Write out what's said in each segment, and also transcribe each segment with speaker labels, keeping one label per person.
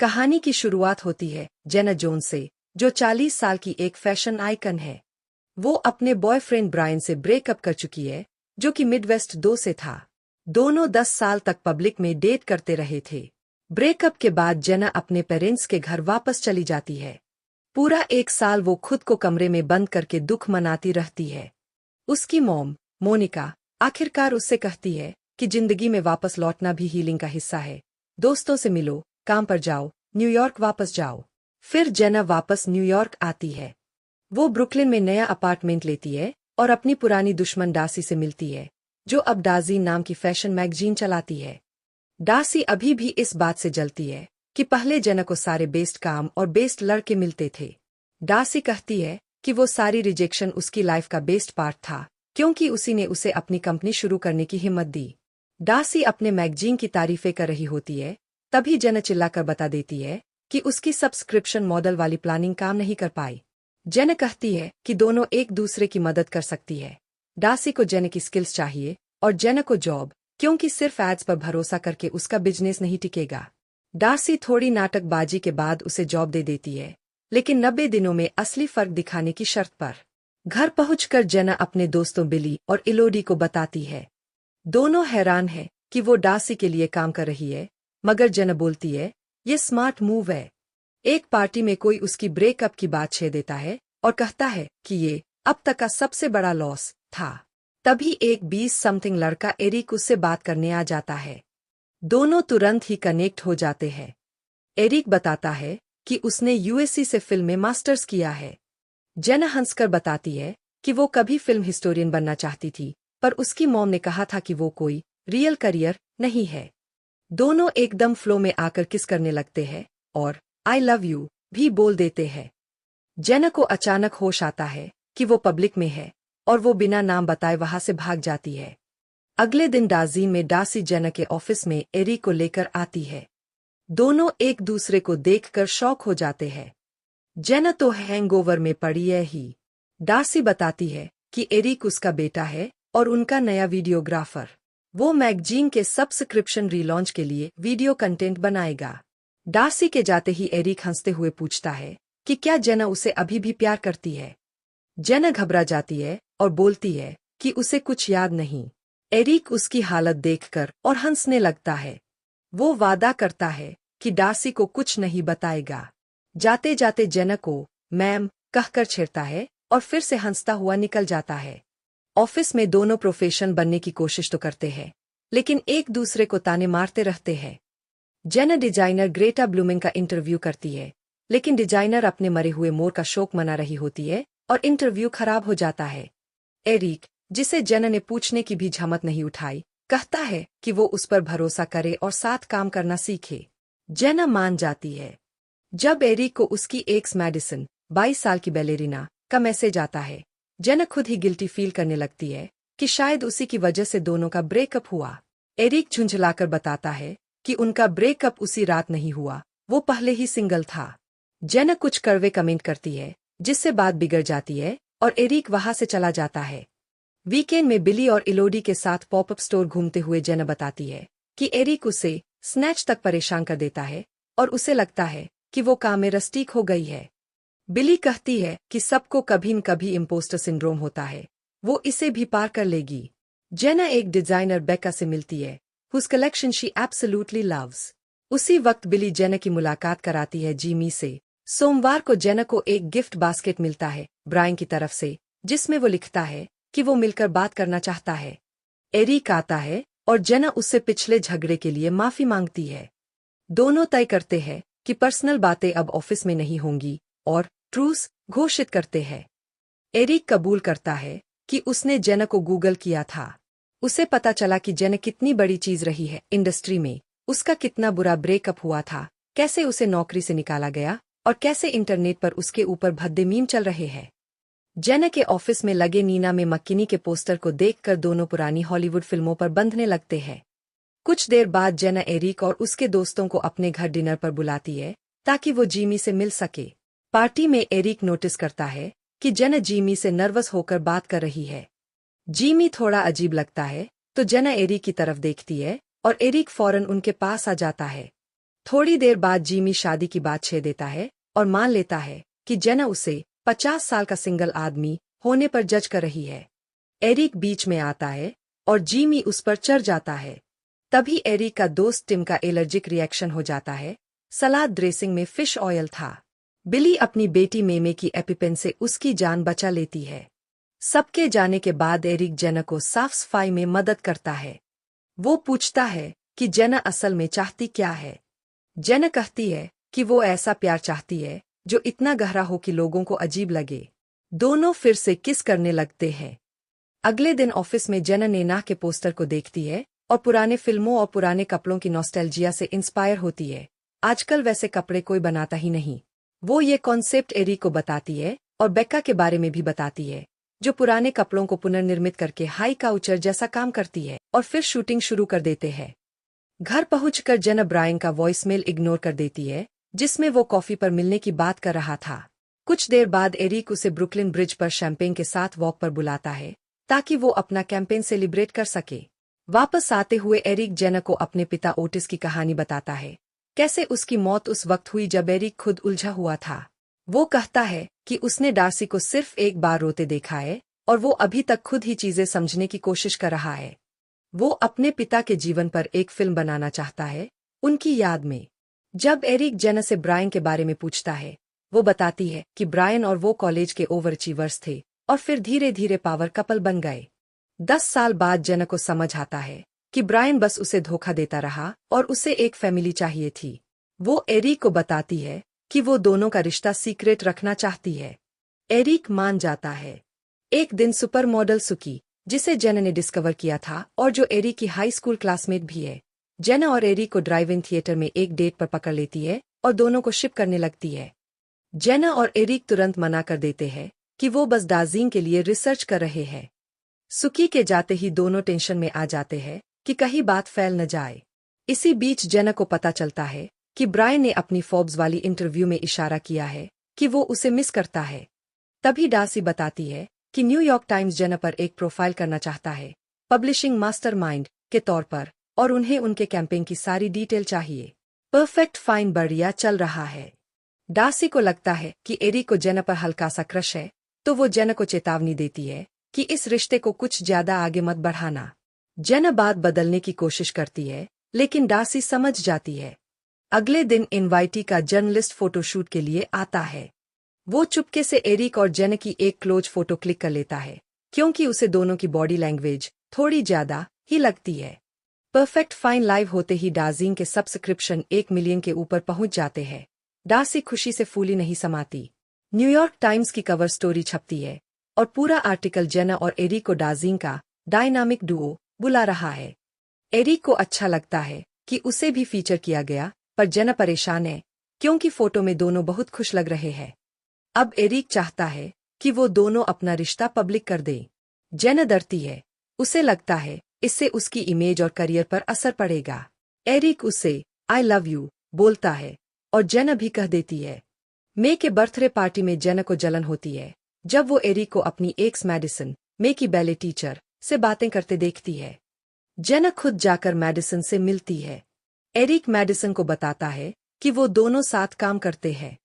Speaker 1: कहानी की शुरुआत होती है जेना जोन्स से, जो 40 साल की एक फैशन आइकन है। वो अपने बॉयफ्रेंड ब्रायन से ब्रेकअप कर चुकी है, जो कि मिडवेस्ट 2 से था। दोनों 10 साल तक पब्लिक में डेट करते रहे थे। ब्रेकअप के बाद जेना अपने पेरेंट्स के घर वापस चली जाती है। पूरा 1 साल वो खुद को कमरे में बंद करके दुख मनाती रहती है। उसकी मॉम, मोनिका, आखिरकार उससे कहती है कि जिंदगी में वापस लौटना भी हीलिंग का हिस्सा है। दोस्तों से मिलो, काम पर जाओ, न्यूयॉर्क वापस जाओ। फिर जेना वापस न्यूयॉर्क आती है। वो ब्रुकलिन में नया अपार्टमेंट लेती है और अपनी पुरानी दुश्मन डार्सी से मिलती है, जो अब डार्सी नाम की फैशन मैगजीन चलाती है। डार्सी अभी भी इस बात से जलती है कि पहले जेना को सारे बेस्ट काम और बेस्ट लड़के मिलते थे। डार्सी कहती है कि वो सारी रिजेक्शन उसकी लाइफ का बेस्ट पार्ट था, क्योंकि उसी ने उसे अपनी कंपनी शुरू करने की हिम्मत दी। डार्सी अपने मैगजीन की तारीफें कर रही होती है, तभी जेना चिल्लाकर बता देती है कि उसकी सब्सक्रिप्शन मॉडल वाली प्लानिंग काम नहीं कर पाई। जेना कहती है कि दोनों एक दूसरे की मदद कर सकती है। डार्सी को जेना की स्किल्स चाहिए और जेना को जॉब, क्योंकि सिर्फ एड्स पर भरोसा करके उसका बिजनेस नहीं टिकेगा। डार्सी थोड़ी नाटकबाजी के बाद उसे जॉब दे देती है, लेकिन 90 दिनों में असली फर्क दिखाने की शर्त पर। घर पहुंचकर जेना अपने दोस्तों बिली और इलोडी को बताती है। दोनों हैरान है कि वो डार्सी के लिए काम कर रही है, मगर जेना बोलती है ये स्मार्ट मूव है। एक पार्टी में कोई उसकी ब्रेकअप की बात छेड़ देता है और कहता है कि ये अब तक का सबसे बड़ा लॉस था। तभी एक 20 समथिंग लड़का एरिक उससे बात करने आ जाता है। दोनों तुरंत ही कनेक्ट हो जाते हैं। एरिक बताता है कि उसने यूएससी से फिल्म में मास्टर्स किया है। जेना हंसकर बताती है कि वो कभी फिल्म हिस्टोरियन बनना चाहती थी, पर उसकी मॉम ने कहा था कि वो कोई रियल करियर नहीं है। दोनों एकदम फ्लो में आकर किस करने लगते हैं और आई लव यू भी बोल देते हैं। जेना को अचानक होश आता है कि वो पब्लिक में है और वो बिना नाम बताए वहां से भाग जाती है। अगले दिन डार्सी में डार्सी जेना के ऑफिस में एरिक को लेकर आती है। दोनों एक दूसरे को देखकर शॉक हो जाते हैं। जेना तो हैंगओवर में पड़ी है ही। डार्सी बताती है कि एरिक उसका बेटा है और उनका नया वीडियोग्राफर। वो मैगजीन के सब्सक्रिप्शन रीलॉन्च के लिए वीडियो कंटेंट बनाएगा। डार्सी के जाते ही एरिक हंसते हुए पूछता है कि क्या जेना उसे अभी भी प्यार करती है। जेना घबरा जाती है और बोलती है कि उसे कुछ याद नहीं। एरिक उसकी हालत देखकर और हंसने लगता है। वो वादा करता है कि डार्सी को कुछ नहीं बताएगा। जाते जाते जेना को मैम कहकर छेड़ता है और फिर से हंसता हुआ निकल जाता है। ऑफिस में दोनों प्रोफेशन बनने की कोशिश तो करते हैं, लेकिन एक दूसरे को ताने मारते रहते हैं। जेना डिजाइनर ग्रेटा ब्लूमिंग का इंटरव्यू करती है, लेकिन डिजाइनर अपने मरे हुए मोर का शोक मना रही होती है और इंटरव्यू खराब हो जाता है। एरिक, जिसे जेना ने पूछने की भी झमक नहीं उठाई, कहता है कि वो उस पर भरोसा करे और साथ काम करना सीखे। जेना मान जाती है। जब एरिक को उसकी एक्स मैडिसन, 22 साल की बैलेरिना, का मैसेज आता है, जेना खुद ही गिल्टी फील करने लगती है कि शायद उसी की वजह से दोनों का ब्रेकअप हुआ। एरिक झुंझलाकर बताता है कि उनका ब्रेकअप उसी रात नहीं हुआ, वो पहले ही सिंगल था। जेना कुछ कड़वे कमेंट करती है, जिससे बात बिगड़ जाती है और एरिक वहां से चला जाता है। वीकेंड में बिली और इलोडी के साथ पॉपअप स्टोर घूमते हुए जेना बताती है कि एरिक उसे स्नैच तक परेशान कर देता है और उसे लगता है कि वो काम में रस्टीक हो गई है। बिली कहती है कि सबको कभी न कभी इम्पोस्टर सिंड्रोम होता है, वो इसे भी पार कर लेगी। जेना एक डिजाइनर बेका से मिलती है, whose collection she absolutely loves. उसी वक्त बिली जेना की मुलाकात कराती है जिमी से। सोमवार को जेना को एक गिफ्ट बास्केट मिलता है ब्रायन की तरफ से, जिसमें वो लिखता है कि वो मिलकर बात करना चाहता है। एरिक आता है और जेना उससे पिछले झगड़े के लिए माफी मांगती है। दोनों तय करते हैं कि पर्सनल बातें अब ऑफिस में नहीं होंगी और ट्रूस घोषित करते हैं। एरिक कबूल करता है कि उसने जेना को गूगल किया था। उसे पता चला कि जेना कितनी बड़ी चीज रही है इंडस्ट्री में, उसका कितना बुरा ब्रेकअप हुआ था, कैसे उसे नौकरी से निकाला गया और कैसे इंटरनेट पर उसके ऊपर भद्दे मीम चल रहे हैं। जेना के ऑफिस में लगे नीना में मक्किनी के पोस्टर को देखकर दोनों पुरानी हॉलीवुड फिल्मों पर बंधने लगते हैं। कुछ देर बाद जेना एरिक और उसके दोस्तों को अपने घर डिनर पर बुलाती है ताकि वो जिमी से मिल सके। पार्टी में एरिक नोटिस करता है कि जेना जिमी से नर्वस होकर बात कर रही है। जिमी थोड़ा अजीब लगता है तो जेना एरिक की तरफ देखती है और एरिक फौरन उनके पास आ जाता है। थोड़ी देर बाद जिमी शादी की बात छेड़ देता है और मान लेता है कि जेना उसे 50 साल का सिंगल आदमी होने पर जज कर रही है। एरिक बीच में आता है और जिमी उस पर चढ़ जाता है। तभी एरिक का दोस्त टिम का एलर्जिक रिएक्शन हो जाता है। सलाद ड्रेसिंग में फिश ऑयल था। बिली अपनी बेटी मेमे की एपिपेन से उसकी जान बचा लेती है। सबके जाने के बाद एरिक जेना को साफ सफाई में मदद करता है। वो पूछता है कि जेना असल में चाहती क्या है। जेना कहती है कि वो ऐसा प्यार चाहती है जो इतना गहरा हो कि लोगों को अजीब लगे। दोनों फिर से किस करने लगते हैं। अगले दिन ऑफिस में जेना नेना के पोस्टर को देखती है और पुराने फिल्मों और पुराने कपड़ों की नॉस्टैल्जिया से इंस्पायर होती है। आजकल वैसे कपड़े कोई बनाता ही नहीं। वो ये कॉन्सेप्ट एरिक को बताती है और बेक्का के बारे में भी बताती है, जो पुराने कपड़ों को पुनर्निर्मित करके हाई काउचर जैसा काम करती है। और फिर शूटिंग शुरू कर देते हैं। घर पहुंचकर जेना ब्रायन का वॉइसमेल इग्नोर कर देती है, जिसमें वो कॉफी पर मिलने की बात कर रहा था। कुछ देर बाद एरिक उसे ब्रुकलिन ब्रिज पर शैंपेन के साथ वॉक पर बुलाता है ताकि वो अपना कैंपेन सेलिब्रेट कर सके। वापस आते हुए एरिक जेना को अपने पिता ओटिस की कहानी बताता है, कैसे उसकी मौत उस वक्त हुई जब एरिक खुद उलझा हुआ था। वो कहता है कि उसने डार्सी को सिर्फ एक बार रोते देखा है और वो अभी तक खुद ही चीजें समझने की कोशिश कर रहा है। वो अपने पिता के जीवन पर एक फिल्म बनाना चाहता है, उनकी याद में। जब एरिक जेना से ब्रायन के बारे में पूछता है, वो बताती है कि ब्रायन और वो कॉलेज के ओवरअचीवर्स थे और फिर धीरे धीरे पावर कपल बन गए। 10 साल बाद जेना को समझ आता है कि ब्रायन बस उसे धोखा देता रहा और उसे एक फैमिली चाहिए थी। वो एरिक को बताती है कि वो दोनों का रिश्ता सीक्रेट रखना चाहती है। एरिक मान जाता है। एक दिन सुपर मॉडल सुकी, जिसे जेना ने डिस्कवर किया था और जो एरिक की हाई स्कूल क्लासमेट भी है, जेना और एरिक को ड्राइव इन थिएटर में एक डेट पर पकड़ लेती है और दोनों को शिप करने लगती है। जेना और एरिक तुरंत मना कर देते हैं कि वो बस डार्जिलिंग के लिए रिसर्च कर रहे हैं। सुकी के जाते ही दोनों टेंशन में आ जाते हैं कि कहीं बात फैल न जाए। इसी बीच जेना को पता चलता है कि ब्रायन ने अपनी फोर्ब्स वाली इंटरव्यू में इशारा किया है कि वो उसे मिस करता है। तभी डार्सी बताती है कि न्यूयॉर्क टाइम्स जेना पर एक प्रोफाइल करना चाहता है, पब्लिशिंग मास्टरमाइंड के तौर पर, और उन्हें उनके कैंपेन की सारी डिटेल चाहिए। परफेक्ट फाइन बढ़िया चल रहा है। डार्सी को लगता है कि एरिक को जेना पर हल्का सा क्रश है, तो वो जेना को चेतावनी देती है कि इस रिश्ते को कुछ ज्यादा आगे मत बढ़ाना। जेना बात बदलने की कोशिश करती है, लेकिन डार्सी समझ जाती है। अगले दिन इनवाइटी का जर्नलिस्ट फोटोशूट के लिए आता है। वो चुपके से एरिक और जेना की एक क्लोज फोटो क्लिक कर लेता है, क्योंकि उसे दोनों की बॉडी लैंग्वेज थोड़ी ज्यादा ही लगती है। परफेक्ट फाइन लाइव होते ही डार्जिलिंग के सब्सक्रिप्शन 1 मिलियन के ऊपर पहुंच जाते हैं। डार्सी खुशी से फूली नहीं समाती। न्यूयॉर्क टाइम्स की कवर स्टोरी छपती है और पूरा आर्टिकल जेना और एरिक को डार्जिलिंग का डायनामिक डुओ बुला रहा है। एरिक को अच्छा लगता है कि उसे भी फीचर किया गया, पर जेना परेशान है क्योंकि फोटो में दोनों बहुत खुश लग रहे हैं। अब एरिक चाहता है कि वो दोनों अपना रिश्ता पब्लिक कर दे। जेना डरती है, उसे लगता है इससे उसकी इमेज और करियर पर असर पड़ेगा। एरिक उसे आई लव यू बोलता है और जेना भी कह देती है। मे के बर्थडे पार्टी में जेना को जलन होती है जब वो एरिक को अपनी एक्स मैडिसन, मे की बैले टीचर, से बातें करते देखती है। जेना खुद जाकर मैडिसन से मिलती है। एरिक मैडिसन को बताता है कि वो दोनों साथ काम करते हैं।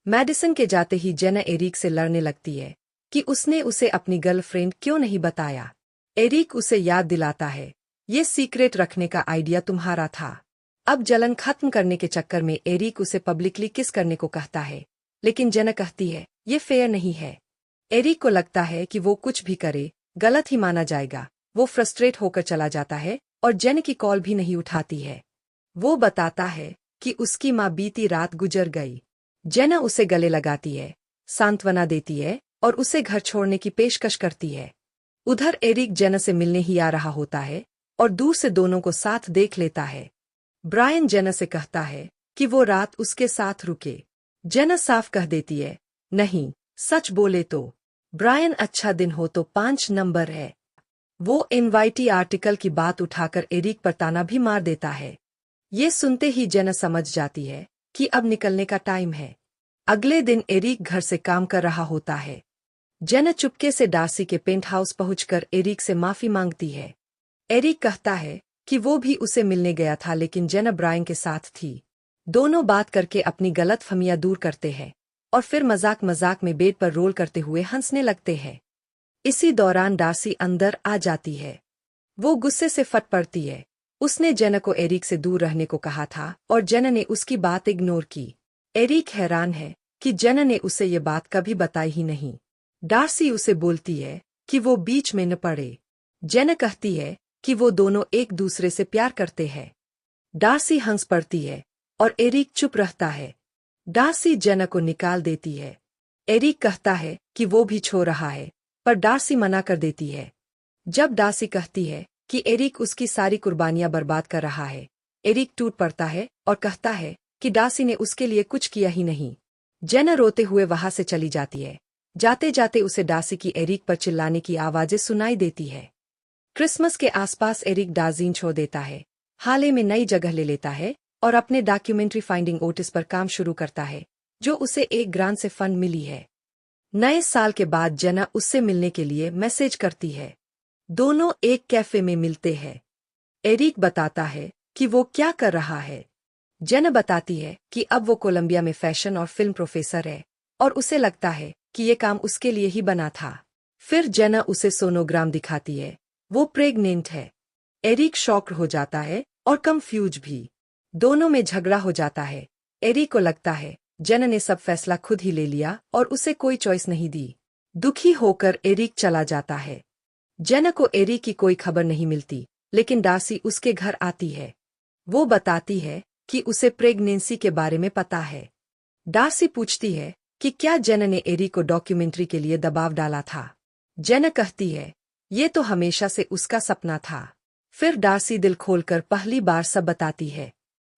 Speaker 1: मैडिसन के जाते ही जेना एरिक से लड़ने लगती है कि उसने उसे अपनी गर्लफ्रेंड क्यों नहीं बताया। एरिक उसे याद दिलाता है, ये सीक्रेट रखने का आइडिया तुम्हारा था। अब जलन खत्म करने के चक्कर में एरिक उसे पब्लिकली किस करने को कहता है, लेकिन जेना कहती है ये फेयर नहीं है। एरिक को लगता है कि वो कुछ भी करे गलत ही माना जाएगा। वो फ्रस्ट्रेट होकर चला जाता है और जेना की कॉल भी नहीं उठाती है। वो बताता है कि उसकी माँ बीती रात गुजर गई। जेना उसे गले लगाती है, सांत्वना देती है और उसे घर छोड़ने की पेशकश करती है। उधर एरिक जेना से मिलने ही आ रहा होता है और दूर से दोनों को साथ देख लेता है। ब्रायन जेना से कहता है कि वो रात उसके साथ रुके। जेना साफ कह देती है, नहीं, सच बोले तो ब्रायन अच्छा दिन हो तो 5 नंबर है। वो इनवाइटी आर्टिकल की बात उठाकर एरिक पर ताना भी मार देता है। ये सुनते ही जेना समझ जाती है कि अब निकलने का टाइम है। अगले दिन एरिक घर से काम कर रहा होता है। जेना चुपके से डार्सी के पेंट हाउस पहुंचकर एरिक से माफी मांगती है। एरिक कहता है कि वो भी उसे मिलने गया था, लेकिन जेना ब्रायन के साथ थी। दोनों बात करके अपनी गलतफहमियां दूर करते हैं और फिर मजाक मजाक में बेड पर रोल करते हुए हंसने लगते हैं। इसी दौरान डार्सी अंदर आ जाती है। वो गुस्से से फट पड़ती है। उसने जेना को एरिक से दूर रहने को कहा था और जेना ने उसकी बात इग्नोर की। एरिक हैरान है कि जेना ने उसे ये बात कभी बताई ही नहीं। डार्सी उसे बोलती है कि वो बीच में न पड़े। जेना कहती है कि वो दोनों एक दूसरे से प्यार करते हैं। डार्सी हंस पड़ती है और एरिक चुप रहता है। डार्सी जेना को निकाल देती है। एरिक कहता है कि वो भी छो रहा है, पर डार्सी मना कर देती है। जब डार्सी कहती है कि एरिक उसकी सारी कुर्बानियां बर्बाद कर रहा है, एरिक टूट पड़ता है और कहता है कि डार्सी ने उसके लिए कुछ किया ही नहीं। जेना रोते हुए वहां से चली जाती है। जाते जाते उसे डार्सी की एरिक पर चिल्लाने की आवाजें सुनाई देती है। क्रिसमस के आसपास एरिक डार्जीन छोड़ देता है, हाल ही में नई जगह ले लेता है और अपने डॉक्यूमेंट्री फाइंडिंग ओटिस पर काम शुरू करता है, जो उसे एक ग्रांट से फंड मिली है। नए साल के बाद जेना उससे मिलने के लिए मैसेज करती है। दोनों एक कैफे में मिलते हैं। एरिक बताता है कि वो क्या कर रहा है। जेना बताती है कि अब वो कोलंबिया में फैशन और फिल्म प्रोफेसर है और उसे लगता है कि ये काम उसके लिए ही बना था। फिर जेना उसे सोनोग्राम दिखाती है। वो प्रेग्नेंट है। एरिक शॉक हो जाता है और कंफ्यूज भी। दोनों में झगड़ा हो जाता है। एरिक को लगता है जेना ने सब फैसला खुद ही ले लिया और उसे कोई चॉइस नहीं दी। दुखी होकर एरिक चला जाता है। जेना को एरिक की कोई खबर नहीं मिलती, लेकिन डार्सी उसके घर आती है। वो बताती है कि उसे प्रेगनेंसी के बारे में पता है। डार्सी पूछती है कि क्या जेना ने एरिक को डॉक्यूमेंट्री के लिए दबाव डाला था। जेना कहती है ये तो हमेशा से उसका सपना था। फिर डार्सी दिल खोलकर पहली बार सब बताती है।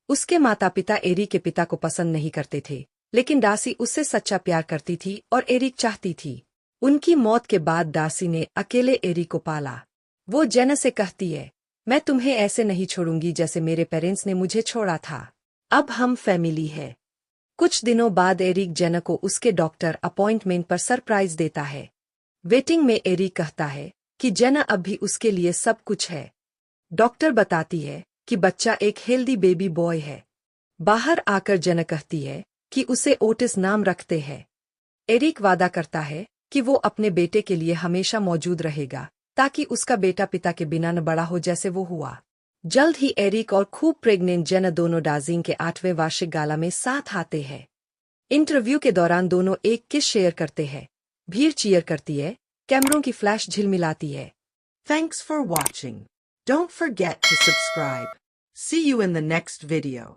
Speaker 1: उसके माता पिता एरिक के पिता को पसंद नहीं करते थे, लेकिन डार्सी उससे सच्चा प्यार करती थी और एरिक चाहती थी। उनकी मौत के बाद डार्सी ने अकेले एरिक को पाला। वो जेना से कहती है, मैं तुम्हें ऐसे नहीं छोड़ूंगी जैसे मेरे पेरेंट्स ने मुझे छोड़ा था। अब हम फैमिली है। कुछ दिनों बाद एरिक जेना को उसके डॉक्टर अपॉइंटमेंट पर सरप्राइज देता है। वेटिंग में एरिक कहता है कि जेना अब भी उसके लिए सब कुछ है। डॉक्टर बताती है कि बच्चा एक हेल्दी बेबी बॉय है। बाहर आकर जेना कहती है कि उसे ओटिस नाम रखते हैं। एरिक वादा करता है कि वो अपने बेटे के लिए हमेशा मौजूद रहेगा, ताकि उसका बेटा पिता के बिना न बड़ा हो जैसे वो हुआ। जल्द ही एरिक और खूब प्रेग्नेंट जेना दोनों डार्जीन के 8वें वार्षिक गाला में साथ आते हैं। इंटरव्यू के दौरान दोनों एक किस शेयर करते हैं। भीड़ चीयर करती है, कैमरों की फ्लैश झिलमिलाती है।
Speaker 2: Thanks for watching. Don't forget to subscribe. See you in the next video.